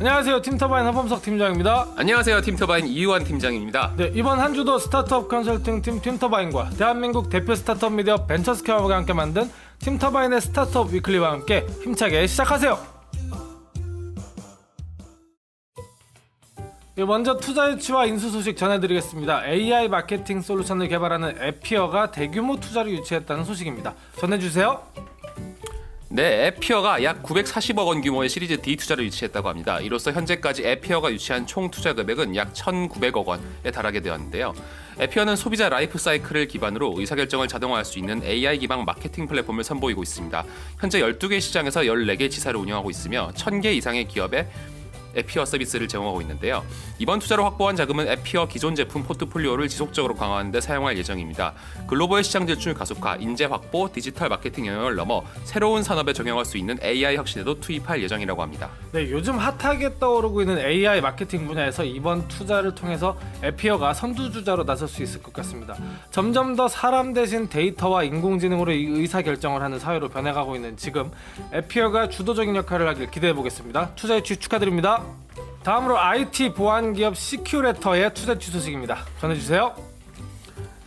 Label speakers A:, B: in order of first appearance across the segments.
A: 안녕하세요. 팀터바인 하범석 팀장입니다.
B: 안녕하세요. 팀터바인 이유환 팀장입니다.
A: 네, 이번 한 주도 스타트업 컨설팅 팀 팀터바인과 대한민국 대표 스타트업 미디어 벤처스퀘어가 함께 만든 팀터바인의 스타트업 위클리와 함께 힘차게 시작하세요. 네, 먼저 투자 유치와 인수 소식 전해드리겠습니다. AI 마케팅 솔루션을 개발하는 에피어가 대규모 투자를 유치했다는 소식입니다. 전해주세요.
B: 네, 에피어가 약 940억 원 규모의 시리즈 D 투자를 유치했다고 합니다. 이로써 현재까지 에피어가 유치한 총 투자 금액은 약 1,900억 원에 달하게 되었는데요. 에피어는 소비자 라이프 사이클을 기반으로 의사결정을 자동화할 수 있는 AI 기반 마케팅 플랫폼을 선보이고 있습니다. 현재 12개 시장에서 14개 지사를 운영하고 있으며 1,000개 이상의 기업에 에피어 서비스를 제공하고 있는데요. 이번 투자로 확보한 자금은 에피어 기존 제품 포트폴리오를 지속적으로 강화하는 데 사용할 예정입니다. 글로벌 시장 진출 가속화, 인재 확보, 디지털 마케팅 영역을 넘어 새로운 산업에 적용할 수 있는 AI 혁신에도 투입할 예정이라고 합니다.
A: 네, 요즘 핫하게 떠오르고 있는 AI 마케팅 분야에서 이번 투자를 통해서 에피어가 선두주자로 나설 수 있을 것 같습니다. 점점 더 사람 대신 데이터와 인공지능으로 의사결정을 하는 사회로 변해가고 있는 지금 에피어가 주도적인 역할을 하길 기대해보겠습니다. 투자 유치 축하드립니다. 다음으로 IT 보안 기업 시큐레터의 투자 유치 소식입니다. 전해주세요.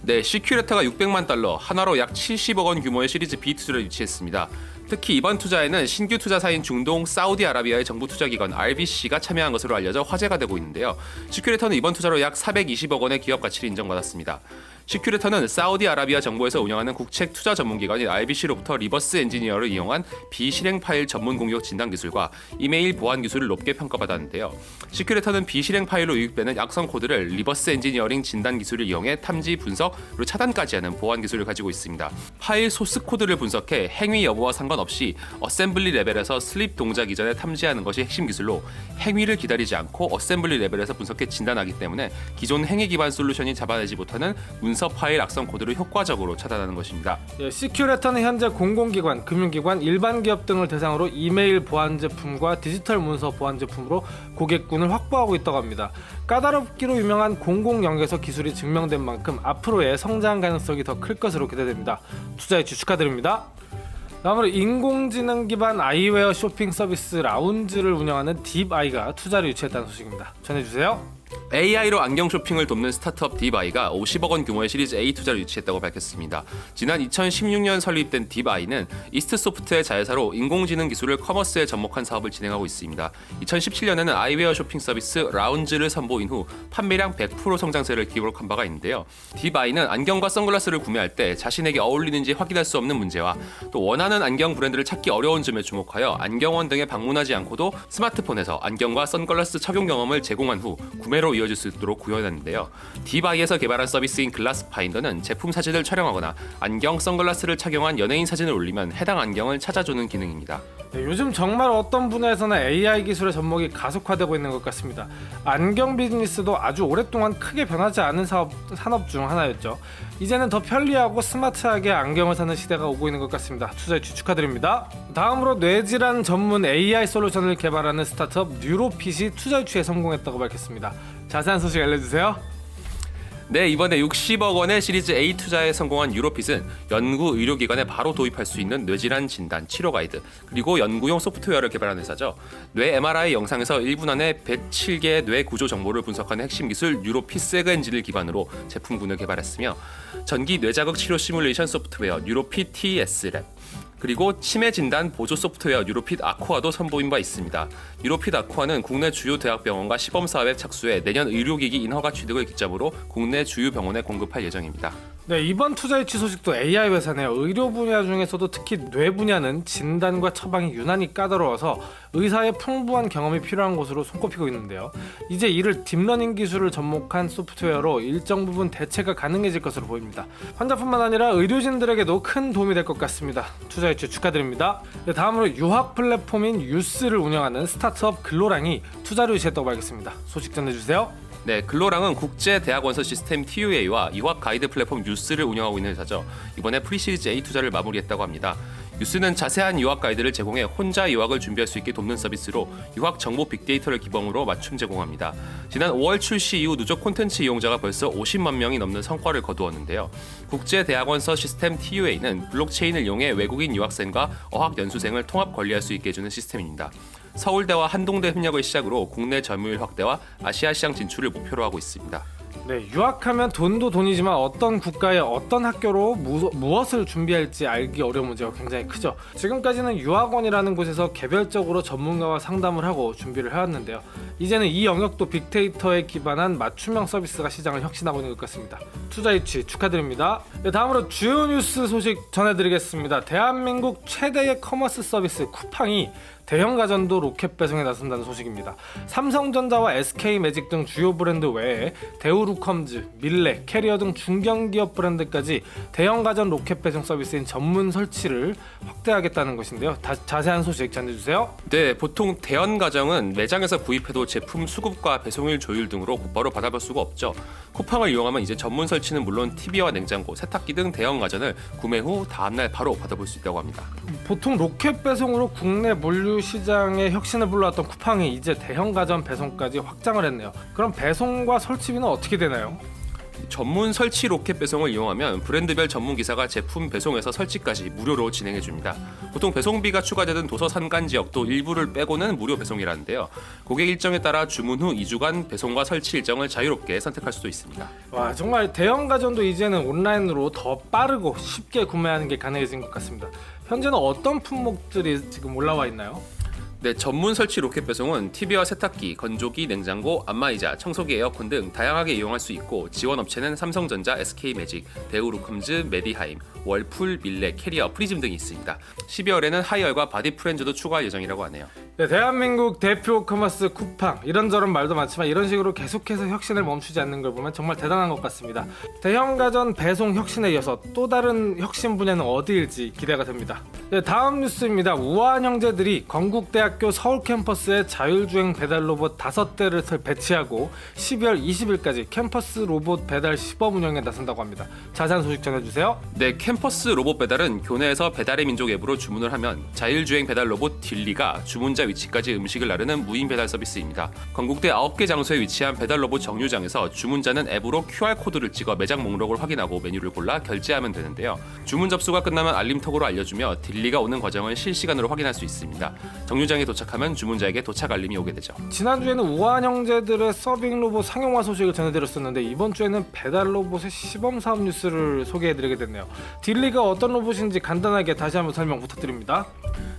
B: 네, 시큐레터가 600만 달러, 하나로 약 70억 원 규모의 시리즈 B 투자를 유치했습니다. 특히 이번 투자에는 신규 투자사인 중동 사우디아라비아의 정부 투자기관 RBC가 참여한 것으로 알려져 화제가 되고 있는데요. 시큐레터는 이번 투자로 약 420억 원의 기업 가치를 인정받았습니다. 시큐레터는 사우디아라비아 정부에서 운영하는 국책 투자 전문기관인 RBC로부터 리버스 엔지니어를 이용한 비실행 파일 전문 공격 진단 기술과 이메일 보안 기술을 높게 평가받았는데요. 시큐레터는 비실행 파일로 유입되는 악성 코드를 리버스 엔지니어링 진단 기술을 이용해 탐지, 분석, 그리고 차단까지 하는 보안 기술을 가지고 있습니다. 파일 소스 코드를 분석해 행위 여부와 상관없이 어셈블리 레벨에서 슬립 동작 이전에 탐지하는 것이 핵심 기술로 행위를 기다리지 않고 어셈블리 레벨에서 분석해 진단하기 때문에 기존 행위 기반 솔루션이 잡아내지 못하는 문서 파일 악성 코드를 효과적으로 차단하는 것입니다.
A: 예, 시큐레터는 현재 공공기관, 금융기관, 일반 기업 등을 대상으로 이메일 보안 제품과 디지털 문서 보안 제품으로 고객군을 확보하고 있다고 합니다. 까다롭기로 유명한 공공 영역에서 기술이 증명된 만큼 앞으로의 성장 가능성이 더 클 것으로 기대됩니다. 투자에 축하드립니다. 다음으로 인공지능 기반 아이웨어 쇼핑 서비스 라운지를 운영하는 딥아이가 투자를 유치했다는 소식입니다. 전해주세요.
B: AI로 안경 쇼핑을 돕는 스타트업 딥아이가 50억 원 규모의 시리즈 A 투자를 유치했다고 밝혔습니다. 지난 2016년 설립된 딥아이는 이스트소프트의 자회사로 인공지능 기술을 커머스에 접목한 사업을 진행하고 있습니다. 2017년에는 아이웨어 쇼핑 서비스 라운지를 선보인 후 판매량 100% 성장세를 기록한 바가 있는데요. 딥아이는 안경과 선글라스를 구매할 때 자신에게 어울리는지 확인할 수 없는 문제와 또 원하는 안경 브랜드를 찾기 어려운 점에 주목하여 안경원 등에 방문하지 않고도 스마트폰에서 안경과 선글라스 착용 경험을 제공한 후 구매로 이어질 수 있도록 구현했는데요. 딥아이에서 개발한 서비스인 글라스 파인더는 제품 사진을 촬영하거나 안경, 선글라스를 착용한 연예인 사진을 올리면 해당 안경을 찾아주는 기능입니다.
A: 네, 요즘 정말 어떤 분야에서나 AI 기술의 접목이 가속화되고 있는 것 같습니다. 안경 비즈니스도 아주 오랫동안 크게 변하지 않은 산업 중 하나였죠. 이제는 더 편리하고 스마트하게 안경을 사는 시대가 오고 있는 것 같습니다. 투자에 축하드립니다. 다음으로 뇌질환 전문 AI 솔루션을 개발하는 스타트업 뉴로핏이 투자 유치에 성공했다고 밝혔습니다. 자세한 소식 알려주세요.
B: 네, 이번에 60억 원의 시리즈 A 투자에 성공한 뉴로핏은 연구 의료기관에 바로 도입할 수 있는 뇌질환 진단, 치료 가이드, 그리고 연구용 소프트웨어를 개발한 회사죠. 뇌 MRI 영상에서 1분 안에 107개의 뇌 구조 정보를 분석하는 핵심 기술 뉴로핏 세그 엔진을 기반으로 제품군을 개발했으며 전기 뇌자극 치료 시뮬레이션 소프트웨어 뉴로핏 TS랩, 그리고 치매 진단 보조 소프트웨어 뉴로핏 아쿠아도 선보인 바 있습니다. 뉴로핏 아쿠아는 국내 주요 대학병원과 시범사업에 착수해 내년 의료기기 인허가 취득을 기점으로 국내 주요 병원에 공급할 예정입니다.
A: 네, 이번 투자 유치 소식도 AI 회사네요. 의료 분야 중에서도 특히 뇌 분야는 진단과 처방이 유난히 까다로워서 의사의 풍부한 경험이 필요한 곳으로 손꼽히고 있는데요. 이제 이를 딥러닝 기술을 접목한 소프트웨어로 일정 부분 대체가 가능해질 것으로 보입니다. 환자뿐만 아니라 의료진들에게도 큰 도움이 될 것 같습니다. 투자 유치 축하드립니다. 네, 다음으로 유학 플랫폼인 유스를 운영하는 스타트업 글로랑이 투자를 유치했다고 밝혔습니다. 소식 전해주세요.
B: 네, 글로랑은 국제 대학 원서 시스템 TUA와 유학 가이드 플랫폼 유스를 운영하고 있는 회사죠. 이번에 프리시리즈 A 투자를 마무리했다고 합니다. 뉴스는 자세한 유학 가이드를 제공해 혼자 유학을 준비할 수 있게 돕는 서비스로 유학 정보 빅데이터를 기반으로 맞춤 제공합니다. 지난 5월 출시 이후 누적 콘텐츠 이용자가 벌써 50만 명이 넘는 성과를 거두었는데요. 국제대학원서 시스템 TUA는 블록체인을 이용해 외국인 유학생과 어학연수생을 통합 관리할 수 있게 해주는 시스템입니다. 서울대와 한동대 협력을 시작으로 국내 점유율 확대와 아시아 시장 진출을 목표로 하고 있습니다.
A: 네, 유학하면 돈도 돈이지만 어떤 국가에 어떤 학교로 무엇을 준비할지 알기 어려운 문제가 굉장히 크죠. 지금까지는 유학원이라는 곳에서 개별적으로 전문가와 상담을 하고 준비를 해왔는데요. 이제는 이 영역도 빅데이터에 기반한 맞춤형 서비스가 시장을 혁신하고 있는 것 같습니다. 투자 유치 축하드립니다. 네, 다음으로 주요 뉴스 소식 전해드리겠습니다. 대한민국 최대의 커머스 서비스 쿠팡이 대형 가전도 로켓 배송에 나선다는 소식입니다. 삼성전자와 SK매직 등 주요 브랜드 외에 대우루컴즈, 밀레, 캐리어 등 중견기업 브랜드까지 대형 가전 로켓 배송 서비스인 전문 설치를 확대하겠다는 것인데요. 자세한 소식 전해주세요.
B: 네, 보통 대형 가정은 매장에서 구입해도 제품 수급과 배송일 조율 등으로 곧바로 받아볼 수가 없죠. 쿠팡을 이용하면 이제 전문 설치는 물론 TV와 냉장고, 세탁기 등 대형 가전을 구매 후 다음날 바로 받아볼 수 있다고 합니다.
A: 보통 로켓 배송으로 국내 물류 시장에 혁신을 불러왔던 쿠팡이 이제 대형 가전 배송까지 확장을 했네요. 그럼 배송과 설치비는 어떻게 되나요?
B: 전문 설치 로켓 배송을 이용하면 브랜드별 전문 기사가 제품 배송에서 설치까지 무료로 진행해 줍니다. 보통 배송비가 추가되는 도서 산간 지역도 일부를 빼고는 무료 배송이라는데요. 고객 일정에 따라 주문 후 2주간 배송과 설치 일정을 자유롭게 선택할 수도 있습니다.
A: 와, 정말 대형 가전도 이제는 온라인으로 더 빠르고 쉽게 구매하는 게 가능해진 것 같습니다. 현재는 어떤 품목들이 지금 올라와 있나요?
B: 네, 전문 설치 로켓 배송은 TV와 세탁기, 건조기, 냉장고, 안마의자, 청소기, 에어컨 등 다양하게 이용할 수 있고 지원 업체는 삼성전자, SK매직, 대우루컴즈, 메디하임, 월풀, 밀레, 캐리어, 프리즘 등이 있습니다. 12월에는 하이얼과 바디프렌즈도 추가할 예정이라고 하네요.
A: 네, 대한민국 대표 커머스 쿠팡, 이런저런 말도 많지만 이런 식으로 계속해서 혁신을 멈추지 않는 걸 보면 정말 대단한 것 같습니다. 대형 가전 배송 혁신에 이어서 또 다른 혁신 분야는 어디일지 기대가 됩니다. 네, 다음 뉴스입니다. 우아한 형제들이 건국대학교 서울 캠퍼스에 자율주행 배달 로봇 5대를 배치하고 12월 20일까지 캠퍼스 로봇 배달 시범 운영에 나선다고 합니다. 자세한 소식 전해주세요.
B: 네, 캠퍼스 로봇 배달은 교내에서 배달의 민족 앱으로 주문을 하면 자율주행 배달 로봇 딜리가 주문자 위치까지 음식을 나르는 무인 배달 서비스입니다. 건국대 9개 장소에 위치한 배달 로봇 정류장에서 주문자는 앱으로 QR코드를 찍어 매장 목록을 확인하고 메뉴를 골라 결제하면 되는데요. 주문 접수가 끝나면 알림톡으로 알려주며 딜리가 오는 과정을 실시간으로 확인할 수 있습니다. 정류장에 도착하면 주문자에게 도착 알림이 오게 되죠.
A: 지난주에는 우아한 형제들의 서빙 로봇 상용화 소식을 전해드렸었는데 이번 주에는 배달 로봇의 시범 사업 뉴스를 소개해드리게 됐네요. 딜리가 어떤 로봇인지 간단하게 다시 한번 설명 부탁드립니다.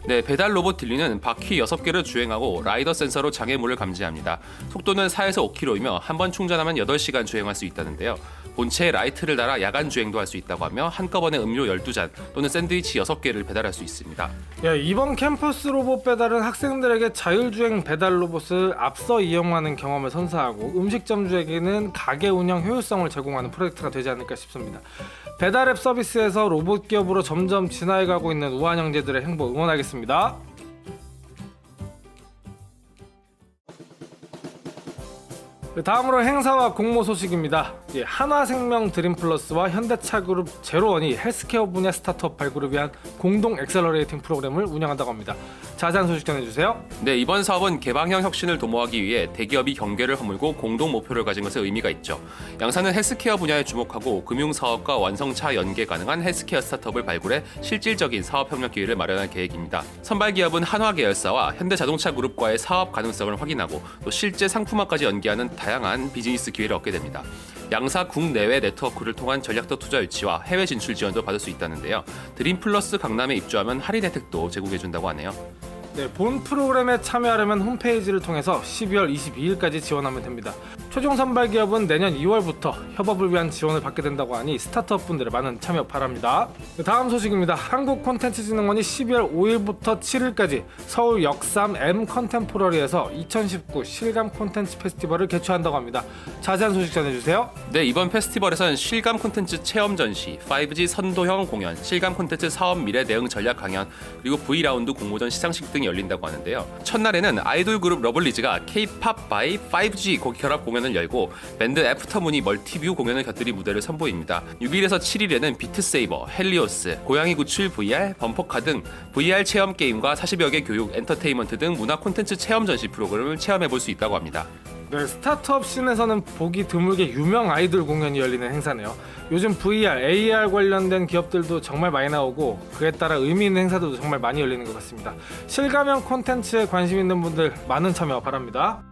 B: 네, 배달 로봇 딜리는 바퀴 6개를 주행하고 라이더 센서로 장애물을 감지합니다. 속도는 4에서 5km이며 한 번 충전하면 8시간 주행할 수 있다는데요. 본체에 라이트를 달아 야간 주행도 할 수 있다고 하며 한꺼번에 음료 12잔 또는 샌드위치 6개를 배달할 수 있습니다.
A: 이번 캠퍼스 로봇 배달은 학생들에게 자율주행 배달 로봇을 앞서 이용하는 경험을 선사하고 음식점주에게는 가게 운영 효율성을 제공하는 프로젝트가 되지 않을까 싶습니다. 배달앱 서비스에서 로봇 기업으로 점점 진화해가고 있는 우한 형제들의 행보 응원하겠습니다. 다음으로 행사와 공모 소식입니다. 한화생명 드림플러스와 현대차그룹 제로원이 헬스케어 분야 스타트업 발굴을 위한 공동 엑셀러레이팅 프로그램을 운영한다고 합니다. 자세한 소식 전해주세요.
B: 네, 이번 사업은 개방형 혁신을 도모하기 위해 대기업이 경계를 허물고 공동 목표를 가진 것에 의미가 있죠. 양사는 헬스케어 분야에 주목하고 금융사업과 완성차 연계 가능한 헬스케어 스타트업을 발굴해 실질적인 사업 협력 기회를 마련할 계획입니다. 선발 기업은 한화계열사와 현대자동차그룹과의 사업 가능성을 확인하고 또 실제 상품화까지 연계하는 다양한 비즈니스 기회를 얻게 됩니다. 양사 국내외 네트워크를 통한 전략적 투자 유치와 해외 진출 지원도 받을 수 있다는데요. 드림플러스 강남에 입주하면 할인 혜택도 제공해준다고 하네요.
A: 본 프로그램에 참여하려면 홈페이지를 통해서 12월 22일까지 지원하면 됩니다. 최종 선발 기업은 내년 2월부터 협업을 위한 지원을 받게 된다고 하니 스타트업 분들의 많은 참여 바랍니다. 다음 소식입니다. 한국콘텐츠진흥원이 12월 5일부터 7일까지 서울 역삼 M 컨템포러리에서 2019 실감 콘텐츠 페스티벌을 개최한다고 합니다. 자세한 소식 전해주세요.
B: 네, 이번 페스티벌에서는 실감 콘텐츠 체험 전시, 5G 선도형 공연, 실감 콘텐츠 사업 미래 대응 전략 강연, 그리고 V라운드 공모전 시상식 등이 열린다고 하는데요. 첫날에는 아이돌 그룹 러블리즈가 K-팝 바이 5G 곡 결합 공연을 공연을 열고 밴드 애프터문이 멀티뷰 공연을 곁들인 무대를 선보입니다. 6일에서 7일에는 비트세이버, 헬리오스, 고양이 구출 VR, 범퍼카 등 VR 체험 게임과 40여 개 교육, 엔터테인먼트 등 문화 콘텐츠 체험 전시 프로그램을 체험해볼 수 있다고 합니다.
A: 네, 스타트업 씬에서는 보기 드물게 유명 아이돌 공연이 열리는 행사네요. 요즘 VR, AR 관련된 기업들도 정말 많이 나오고 그에 따라 의미 있는 행사도 정말 많이 열리는 것 같습니다. 실감형 콘텐츠에 관심 있는 분들 많은 참여 바랍니다.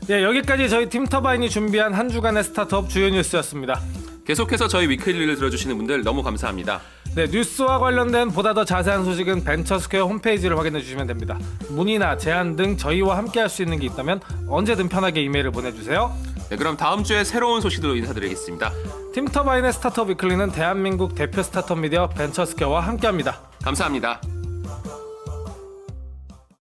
A: 네, 여기까지 저희 팀터바인이 준비한 한 주간의 스타트업 주요 뉴스였습니다.
B: 계속해서 저희 위클리를 들어주시는 분들 너무 감사합니다.
A: 네, 뉴스와 관련된 보다 더 자세한 소식은 벤처스퀘어 홈페이지를 확인해 주시면 됩니다. 문의나 제안 등 저희와 함께 할 수 있는 게 있다면 언제든 편하게 이메일을 보내주세요.
B: 네, 그럼 다음 주에 새로운 소식으로 인사드리겠습니다.
A: 팀터바인의 스타트업 위클리는 대한민국 대표 스타트업 미디어 벤처스퀘어와 함께합니다.
B: 감사합니다.